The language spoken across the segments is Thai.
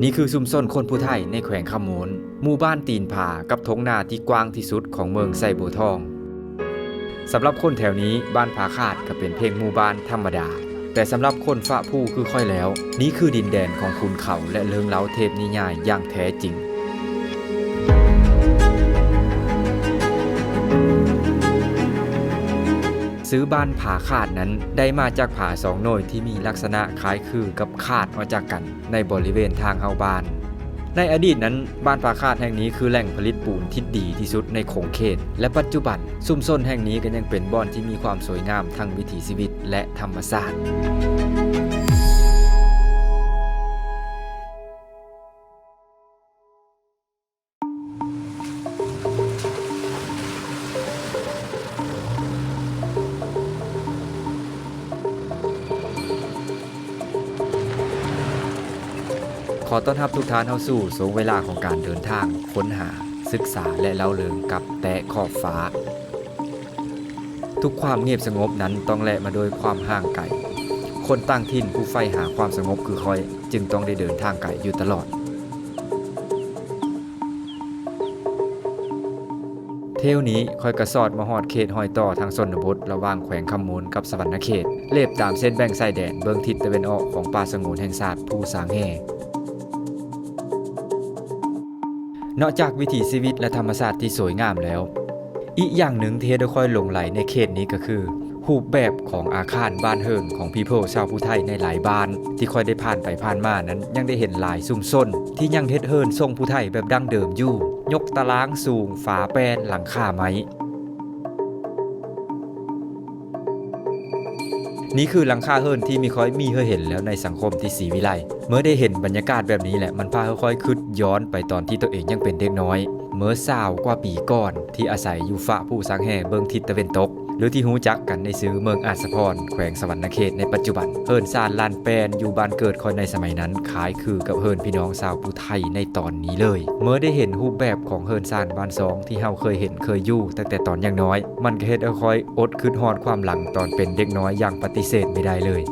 นี่คือชุมชนคนผู้ไทยในแขวงคำโมนหมู่บ้านตีนผากับท้องนาที่กว้างที่สุดของเมืองไซโบทองสำหรับคนแถวนี้บ้านผาคาดก็เป็นเพียงหมู่บ้านธรรมดาแต่สำหรับคนฝ่าผู้คือค่อยแล้วนี่คือดินแดนของคุณเขาและเลิงเล้าเทพนิยายอย่างแท้จริงซื้อบ้านผาคาดนั้นได้มาจากผาสองโหน่วยที่มีลักษณะคล้ายคือกับคาดออกจากกันในบริเวณทางเข้าบ้านในอดีตนั้นบ้านผาคาดแห่งนี้คือแหล่งผลิตปูนที่ดีที่สุดในขงเขตและปัจจุบันชุมชนแห่งนี้ก็ยังเป็นบ่อนที่มีความสวยงามทั้งวิถีชีวิตและธรรมชาติขอต้อนรับทุกท่านเข้าสู่ช่วงเวลาของการเดินทางค้นหาศึกษาและเล่าเรื่องกับแตะขอบฟ้าทุกความเงียบสงบนั้นต้องแลกมาโดยความห่างไกลคนตั้งถิ่นผู้ใฝ่หาความสงบคือคอยจึงต้องได้เดินทางไกลอยู่ตลอดเที่ยวนี้คอยกระสอดมาฮอดเขตหอยต่อทางชนบทระหว่างแขวงคำมูลกับสวรรณเขตเลียบตามเส้นแบ่งชายแดนเบื้องทิศตะวันออกของป่าสงวนแห่งชาติภูสางแห่นอกจากวิถีชีวิตและธรรมชาติที่สวยงามแล้วอีกอย่างหนึ่งที่ได้ค่อยหลงไหลในเขตนี้ก็คือรูปแบบของอาคารบ้านเฮิงของพี่โพชาวผู้ไทยในหลายบ้านที่ค่อยได้ผ่านไปผ่านมานั้นยังได้เห็นหลายซุ่มซ่นที่ยังเฮ็ดเฮินทรงผู้ไทยแบบดั้งเดิมอยู่ยกตารางสูงฝาแป้นหลังคาไม้นี่คือหลังคาเฮิรนที่มีค่อยมีให้เห็นแล้วในสังคมที่ศรีวิไลเมื่อได้เห็นบรรยากาศแบบนี้แหละมันพาค่อยๆคิดย้อนไปตอนที่ตัวเองยังเป็นเด็กน้อยเมื่อ20 กว่าปีก่อนที่อาศัยอยู่ฝ่าผู้สังแห่เบิงทิศตะวันตกหรือที่ฮู้จักกันในชื่อเมืองอาสาพรแขวงสวรรณเขตในปัจจุบันเฮิรนซานลานแปนอยู่บ้านเกิดคอยในสมัยนั้นคล้ายคือกับเฮิรนพี่น้องชาวผู้ไทยในตอนนี้เลยเมื่อได้เห็นรูปแบบของเฮิรนซานบ้านสองที่เฮาเคยเห็นเคยอยู่ตั้งแต่ตอนยังน้อยมันก็เฮ็ดให้ค่อยอดคิดฮอดความหลังตอนเป็นเด็กน้อยอย่างปฏิเสธไม่ได้เลย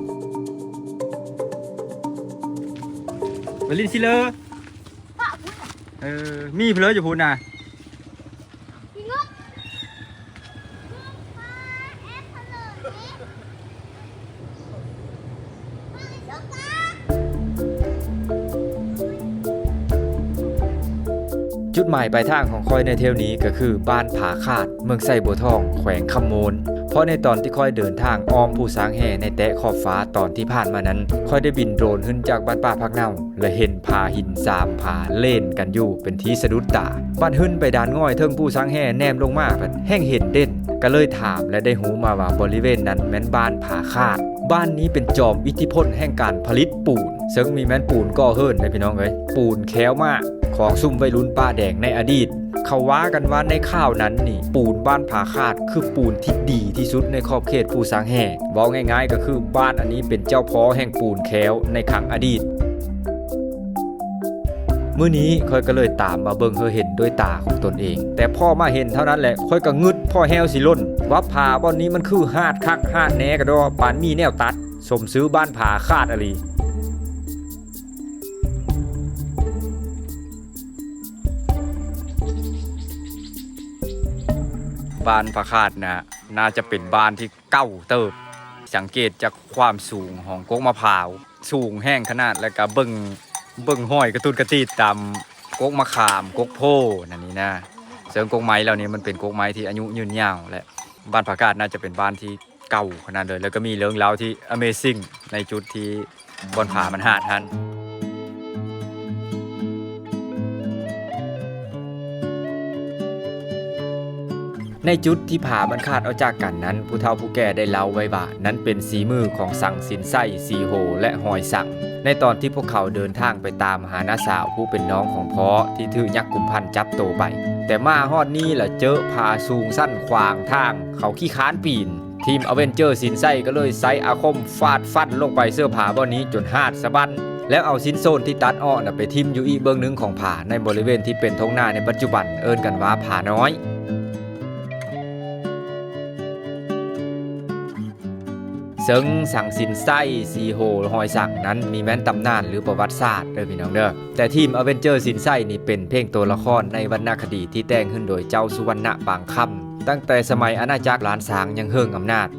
ไปลินซิเลอร์มีเพลออยู่พูดนะจุดหมายปลายทางของคอยในเที่ยวนี้ก็คือบ้านผาคาดเมืองไซโบทองแขวงคำโมนเพราะในตอนที่ค่อยเดินทางอ้อมผู้สางแห่ในแตะขอบฟ้าตอนที่ผ่านมานั้นค่อยได้บินโดรนขึ้นจากบ้านป่าพักเน่าและเห็นผาหิน3 ผาเล่นกันอยู่เป็นที่สะดุดตาบ้านขึ้นไปด่านง่อยเทิงผู้สางแห่แนมลงมาแห้งเห็นเด่นก็เลยถามและได้หูมาว่าบริเวณนั้นแม้นบ้านผาคาดบ้านนี้เป็นจอมอิทธิพลแห่งการผลิตปูนซึ่งมีแม้นปูนก่อเฮิรนนะพี่น้องเอ้ยปูนแค้วมากของซุ่มวัยรุ่นป้าแดงในอดีตเขาว่ากันว่าในข้าวนั้นนี่ปูนบ้านผาคาดคือปูนที่ดีที่สุดในขอบเขตภูสางแห่บอกง่ายๆก็คือบ้านอันนี้เป็นเจ้าพ่อแห่งปูนแค้วในครั้งอดีตมื้อนี้ค่อยก็เลยตามมาเบิ่งเห็นด้วยตาของตนเองแต่พ่อมาเห็นเท่านั้นแหละค่อยก็งึดพ่อแฮวสิล้นว่าผาบ่อนนี้มันคือหาดคักหาดแหนกระดอปานมีแนวตัดสมซื้อบ้านผาคาดอลีบ้านผาคาดนะน่าจะเป็นบ้านที่เก่าเติบสังเกตจากความสูงของกกมะพร้าวสูงแห้งขนาดแล้วก็เบิ่งห้อยกระตุ้นกระตีตามกกมะขามกกโพนั่นนี่นะเสริมกกไม้เหล่านี้มันเป็นกกไม้ที่อายุยืนยาวและบ้านผาคาดน่าจะเป็นบ้านที่เก่าขนาดเลยแล้วก็มีเรื่องราวที่ Amazing ในจุดที่บนผามันหาดทันในจุดที่ผามันขาดออกจากกันนั้นผู้เฒ่าผู้แก่ได้เล่าไว้ว่านั้นเป็นสีมือของสั่งสินไส้สีโหและหอยสั่งในตอนที่พวกเขาเดินทางไปตามหาน้าสาวผู้เป็นน้องของพ่อที่ถือยักษ์กุมพันจับโตไปแต่มาฮอดนี้ล่ะเจอผาสูงสั้นขวางทางเขาขี้ค้านปีนทีมอเวนเจอร์สินไส้ก็เลยใช้อาคมฟาดฟันลงไปเสื้อผาบ่อนี้จนหาดสะบั้นแล้วเอาชิ้นโซนที่ตัดอ้อไปทิ่มอยู่อีกเบื้องหนึ่งของผาในบริเวณที่เป็นท้องนาในปัจจุบันเอิ้นกันว่าผาน้อย ซึ่งสังสินไส้ซีโฮหอยสังนั้นมีแม้นตำนานหรือประวัติศาสตร์เด้อพี่น้องเด้อแต่ทีมอเวนเจอร์สินไส้นี่เป็นเพลงตัวละครในวรรณคดีที่แต่งขึ้นโดยเจ้าสุวรรณปางคำตั้งแต่สมัยอาณาจักรล้านสางยังเฮิงอำนาจ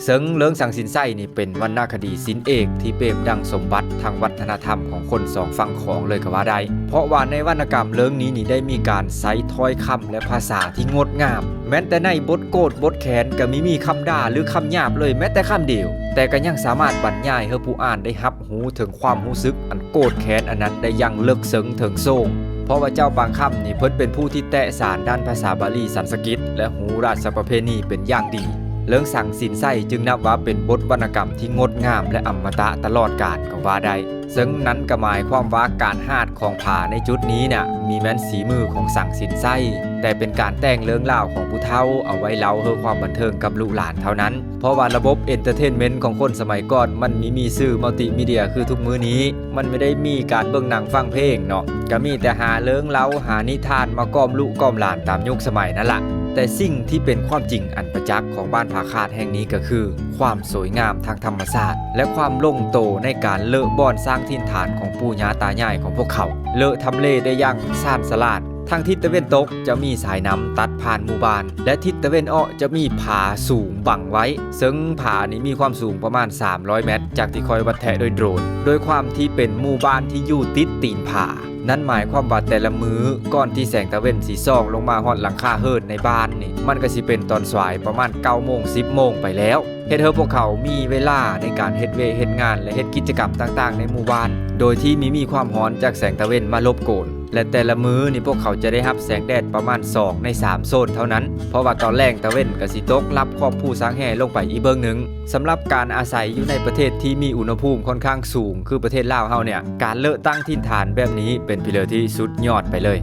ซึ่งเรื่องสังสินไส้นี่เป็นวรรณคดีศิลป์เอกที่เปรียบดังสมบัติทางวัฒนธรรมของคนสองฝั่งของเลยก็ว่าได้เพราะว่าในวรรณกรรมเรื่องนี้นี่ได้มีการใช้ถ้อยคำและภาษาที่งดงามแม้แต่ในบทโกรธบทแค้นก็มีคำด่าหรือคำหยาบเลยแม้แต่คำเดียวแต่ก็ยังสามารถบรรยายให้ผู้อ่านได้รับรู้ถึงความรู้สึกอันโกรธแค้นอันนั้นได้อย่างลึกซึ้งถึงโซ่งเพราะว่าเจ้าบางคำนี่เพิ่นเป็นผู้ที่แตะสารด้านภาษาบาลีสันสกฤตและหูราชประเพณีเป็นอย่างดีเรื่องสังสินไส้จึงนับว่าเป็นบทวรรณกรรมที่งดงามและอมตะตลอดกาลก็ว่าได้ซึ่งนั้นก็หมายความว่าการหาดของผาในจุดนี้น่ะมีแม้นสีมือของสังสินไส้แต่เป็นการแต่งเรื่องเล่าของผู้เฒ่าเอาไว้เล่าเพื่อความบันเทิงกับลูกหลานเท่านั้นเพราะว่าระบบเอนเตอร์เทนเมนต์ของคนสมัยก่อนมันมีสื่อมัลติมีเดียคือทุกมื้อนี้มันไม่ได้มีการเบิ่งหนังฟังเพลงเนาะก็มีแต่หาเรื่องเล่าหานิทานมาก้อมลูกก้อมหลานตามยุคสมัยนั่นล่ะแต่สิ่งที่เป็นความจริงอันประจักษ์ของบ้านผาคาดแห่งนี้ก็คือความสวยงามทางธรรมชาติและความลงโตในการเลอะบ่อนสร้างถิ่นฐานของปู่ย่าตายายของพวกเขาเลอะทำเลได้อย่างซ่านสลาดทางทิศตะวันตกจะมีสายน้ำตัดผ่านหมู่บ้านและทิศตะวันออกจะมีผาสูงบังไว้ซึ่งผานี้มีความสูงประมาณ300 เมตรจากที่คอยวัดแทะโดยโดรนโดยความที่เป็นหมู่บ้านที่อยู่ติดตีนผานั่นหมายความว่าแต่ละมื้อก่อนที่แสงตะเวนสีส่องลงมาฮอดหลังคาเฮิรนในบ้านนี่มันก็สิเป็นตอนสายประมาณ9 โมง 10 โมงไปแล้วเฮ็ดให้พวกเขามีเวลาในการเฮ็ดเฮ็ดงานและเฮ็ดกิจกรรมต่างๆในหมู่บ้านโดยที่มีความร้อนจากแสงตะเวนมารบกวนและแต่ละมื้อนี่พวกเขาจะได้รับแสงแดดประมาณ2 ใน 3 โซนเท่านั้นเพราะว่าตอนแรกตะเวนก็สิตกรับขอบผู้สังแห่ลงไปอีกเบิ่งหนึ่งสำหรับการอาศัยอยู่ในประเทศที่มีอุณหภูมิค่อนข้างสูงคือประเทศลาวเฮาเนี่ยการเลอะตั้งถิ่นฐานแบบนี้เป็นพิเลที่สุดยอดไปเลย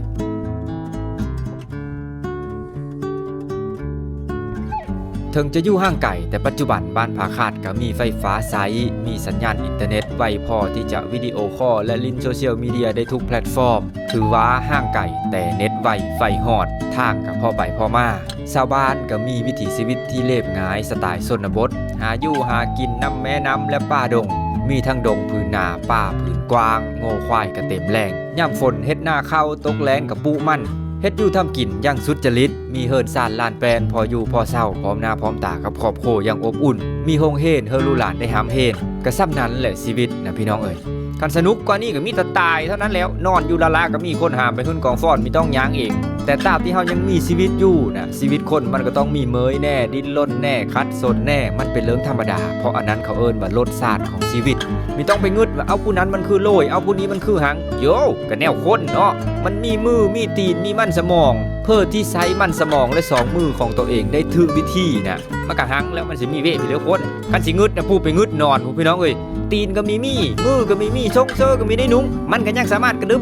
ถึงจะอยู่ห่างไกลแต่ปัจจุบันบ้านผาคาดก็มีไฟฟ้าใช้มีสัญญาณอินเทอร์เน็ตไวพอที่จะวิดีโอคอลและลินโซเชียลมีเดียได้ทุกแพลตฟอร์มถือว่าห่างไกลแต่เน็ตไวไฟฮอดทางกับพ่อไปพ่อมาชาวบ้านก็มีวิถีชีวิตที่เรียบง่ายสไตล์ชนบทหาอยู่หากินน้ำแม่น้ำและป่าดงมีทั้งดงผืนนาป่าผืนกว้างโง่ควายก็เต็มแรงย่ำฝนเฮ็ดหน้าเข้าตกแรงกับปุมันเฮ็ดอยู่ทำกินอย่างสุดจริตมีเฮิรนซ่านลานแปลนพออยู่พอเศร้าพร้อมหน้าพร้อมตากับครอบครัวอย่างอบอุ่นมีโฮงเฮนเฮอลูหลานได้หามเฮนกระซ้ำนั้นแหละชีวิตนะพี่น้องเอ๋ยกันสนุกกว่านี้ก็มีแต่ตายเท่านั้นแล้วนอนอยู่ละละก็มีคนหามไปขึ้นกองฟอนมีต้องย้างเองแต่ตราบที่เฮายังมีชีวิตอยู่นะชีวิตคนมันก็ต้องมีเมยแน่ดิ้นรนแน่คัดสนแน่มันเป็นเรื่องธรรมดาเพราะอันนั้นเขาเอิ้นว่ารสชาติของชีวิตมีต้องไปงึดว่าเอาผู้นั้นมันคือโลยเอาผู้นี้มันคือหังโยก็แนวคนเนาะมันมีมือมีตีนมีมันสมองเพื่อที่ใช้มันสมองและ2 มือของตัวเองได้ถูกวิธีนะมันก็หังแล้วมันสิมีเวไปเรื่อยคนคันสิงึดนะผู้ไปงึดนอนผู้พี่น้องเอ้ยตีนก็มีมือก็มีชงเซอก็มีได้นุ่งมันก็ยังสามารถกระดึบ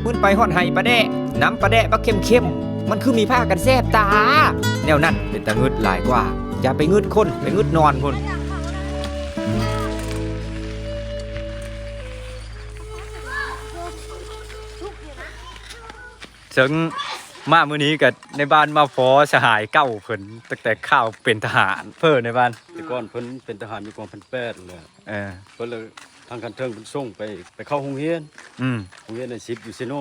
มึนไปฮอดไห้ปลาแดะน้ำปลาแดะบักเข้มมันคือมีผ้ากันแซบตาแนวนั้นเป็นตะงึดหลายกว่าอย่าไปงึดคนไปงึดนอนพุ่นซึ่งมามื้อนี้ก็ในบ้านมาพอสหายเก่าเพิ่นตั้งแต่ข้าวเป็นทหารเพิ่นในบ้านแต่ก่อนเพิ่นเป็นทหารมีกองพันแปดเลยเพิ่นเลยทางการเทิงเพิ่นส่งไปเข้าโรงเรียนโรงเรียนใน10อยู่ซิโน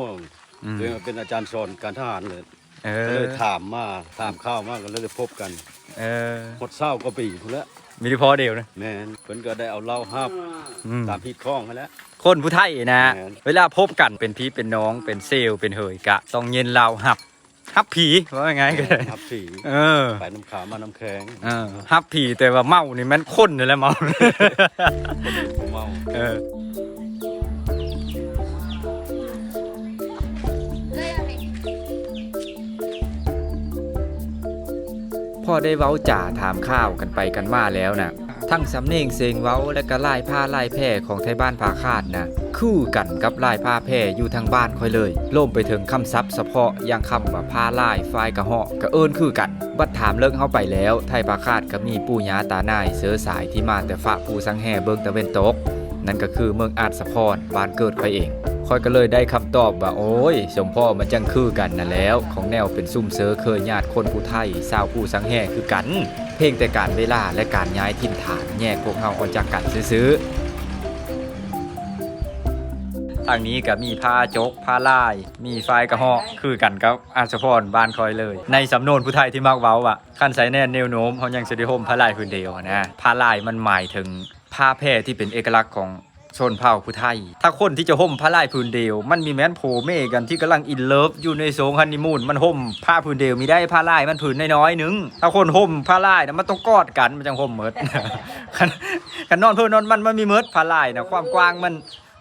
เลยเป็นอาจารย์สอนการทหารเลยก็เลยถามข้าวมาก็เลยได้พบกันหมด20 กว่าปีพุ่นแล้วมีที่พอเดียวนะแม่นเพิ่นก็ได้เอาเหล้าฮับตามพี่คล้องมาแล้วคนผู้ไทยนะเวลาพบกันเป็นพี่เป็นน้องเป็นเซลเป็นเหยกะต้องเย็นเหล้าฮับผีว่าไงกันฮับผีไปน้ำขาวมาน้ำแข็งฮับผีแต่ว่าเมานี่มันข้นเลยแหละเมาพอได้เว้าจ่าถามข้าวกันไปกันมาแล้วนะทั้งสำเนียงเสียงเว้าและก็ลายผ้าลายแพร่ของไทยบ้านผาคาดนะคู่กันกับลายผ้าแพร่อยู่ทางบ้านค่อยเลยล่มไปถึงคำศัพท์เฉพาะอย่างคำว่าผ้าลายฝ้ายกระเหาะกระเอิญคือกันบัดถามเลิกเข้าไปแล้วไทยผาคาดก็มีปู่ย่าตานายเสือสายที่มาแต่ฝ่าผู้สังแห่เบิ่งตะเวนตกนั่นก็คือเมืองอาจสะพรบ้านเกิดค่อยเองค่อยก็เลยได้คำตอบว่าโอ้ยสมพ่อมันจังคือกันนั่นแล้วของแนวเป็นซุ่มเสือเคยญาติคนผู้ไทยชาวผู้สังแห่คือกัน เพียงแต่การเวลาและการย้ายถิ่นฐานแยกพวกเฮาออกจากกันซื้อทางนี้ก็มีผ้าจกผ้าลายมีไฟกระหอกคือกันกับอาสพรบ้านคอยเลยในสำนวนผู้ไทยที่มักเว้าว่าคันใส่แน่แนวโน้มเฮายังสิได้ห่มผ้าลายพื้นเดียวนะผ้าลายมันหมายถึงผ้าแพร่ที่เป็นเอกลักษณ์ของชนเผ่าผู้ไทยถ้าคนที่จะห่มผ้าลายพื้นเดียวมันมีแม้นโผเมกันที่กำลังอินเลิฟอยู่ในโซงฮันนีมูนมันห่มผ้าพื้นเดียวมีได้ผ้าลายมันพื้นน้อยๆนึงถ้าคนห่มผ้าลายนะมันต้องกอดกันมันจังห่มเมิด คันนอนเพิ่นนอนมันมีเมิดผ้าลายนะความกว้างมัน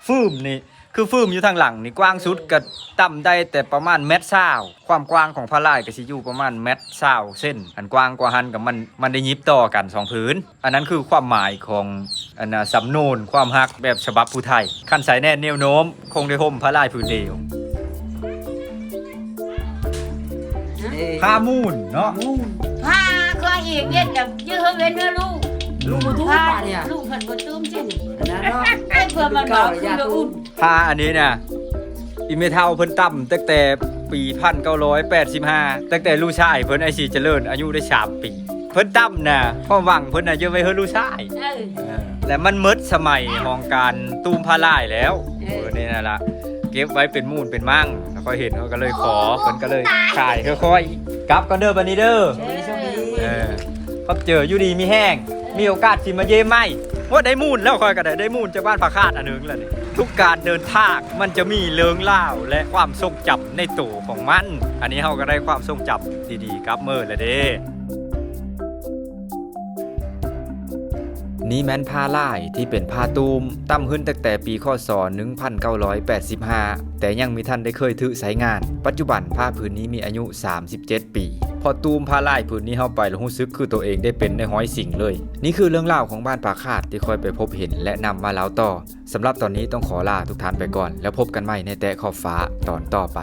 ฟืมนี่คือฟืมอยู่ทางหลังนี่กว้างสุดก็ต่ำได้แต่ประมาณเมตร20ความกว้างของผ้าลายก็สิอยู่ประมาณเมตร20เส้นอันกว้างกว่าหันกับมันได้ยิบต่อกัน2ผืนอันนั้นคือความหมายของอันสำนวนความฮักแบบฉบับผู้ไทยคันใส่แน่แนวโน้มคงได้ห่มผ้าลายผืนเดียวผ้ามูนเนาะ ผ้าก็อีกเย็นแบบยื้อเว้นเด้อลูก ลูกมาทุก ผ้า ป่าเนี่ย ลูกเพิ่นบ่ตื้มจริง นะเนาะ ให้เพื่อมันบอกคือละอุ่น ผ้าอันนี้น่ะอีเมทัลเพิ่นตั้มตั้งแต่ปี1985ตั้งแต่ลูกชายเพิ่นไอซีเจริญอายุได้3ปีเพิ่นตั้มน่ะความหวังเพิ่นน่ะจะไปเฮ็ดลูกชายและมันหมดสมัยของการตูมผ้าลายแล้วนี่นั่นล่ะเก็บไว้เป็นมูลเป็นมั่งแล้วค่อยเห็นเขาก็เลยขอเพิ่นก็เลยขายค่อยๆกลับกันเด้อบัดนี้เด้อพบเจออยู่ดีมีแห้งมีโอกาสสิมาเยี่ยมไหมว่าได้มูลแล้วค่อยก็ได้มูลจากบ้านผาคาดอันนึงแล้วนี่ทุกการเดินทางมันจะมีเรื่องเล่าและความทรงจำในตัวของมันอันนี้เราก็ได้ความทรงจำดีๆกับเมื่อแล้วเด้นี่แม่นผ้าลายที่เป็นผ้าตูมตั้มขึ้นตั้งแต่ปีคศ1985แต่ยังมีท่านได้เคยถือใช้งานปัจจุบันผ้าผืนนี้มีอายุ37ปีพอตูมผ้าลายผืนนี้เข้าไปแล้วรู้สึกคือตัวเองได้เป็นในห้อยสิ่งเลยนี่คือเรื่องเล่าของบ้านป่าคาดที่ค่อยไปพบเห็นและนำมาเล่าต่อสำหรับตอนนี้ต้องขอลาทุกท่านไปก่อนแล้วพบกันใหม่ในแตะขอบฟ้าตอนต่อไป